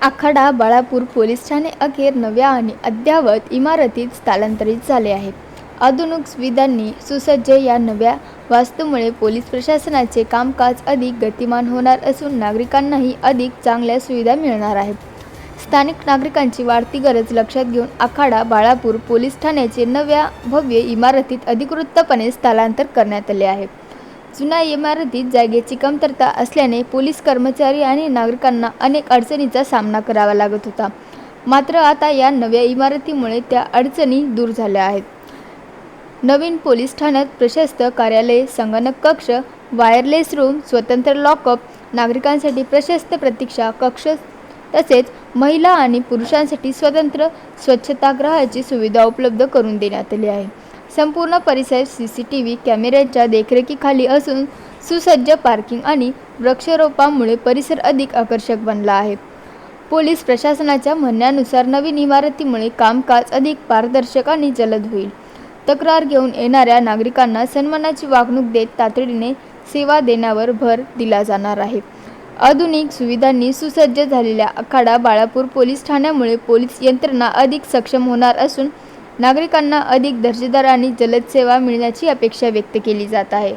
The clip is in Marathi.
आखाडा बाळापूर पोलीस ठाणे अखेर नव्या आणि अद्ययावत इमारतीत स्थलांतरित झाले आहे. आधुनिक सुविधांनी सुसज्ज या नव्या वास्तूमुळे पोलीस प्रशासनाचे कामकाज अधिक गतिमान होणार असून नागरिकांनाही अधिक चांगल्या सुविधा मिळणार आहेत. स्थानिक नागरिकांची वाढती गरज लक्षात घेऊन आखाडा बाळापूर पोलीस ठाण्याचे नव्या भव्य इमारतीत अधिकृतपणे स्थलांतर करण्यात आले आहे. जुन्या इमारतीत जागेची कमतरता असल्याने पोलीस कर्मचारी आणि नागरिकांना अनेक अडचणींचा सामना करावा लागत होता. मात्र आता या नव्या इमारतीमुळे त्या अडचणी दूर झाल्या आहेत. नवीन पोलीस ठाण्यात प्रशस्त कार्यालय, संगणक कक्ष, वायरलेस रूम, स्वतंत्र लॉकअप, नागरिकांसाठी प्रशस्त प्रतीक्षा कक्ष तसेच महिला आणि पुरुषांसाठी स्वतंत्र स्वच्छतागृहाची सुविधा उपलब्ध करून देण्यात आली आहे. संपूर्ण परिसर CCTV कॅमेऱ्यांच्या देखरेखीखाली असून सुसज्ज पार्किंग आणि वृक्षारोपणामुळे परिसर अधिक आकर्षक बनला आहे. पोलीस प्रशासनाच्या म्हणण्यानुसार नवीन इमारतीमुळे कामकाज अधिक पारदर्शक आणि जलद होईल. तक्रार घेऊन येणाऱ्या नागरिकांना सन्मानाची वागणूक देत तातडीने सेवा देण्यावर भर दिला जाणार आहे. आधुनिक सुविधांनी सुसज्ज झालेल्या आखाडा बाळापूर पोलीस ठाण्यामुळे पोलीस यंत्रणा अधिक सक्षम होणार असून नागरिकांना अधिक दर्जेदार आणि जलद सेवा मिळण्याची अपेक्षा व्यक्त केली जात आहे.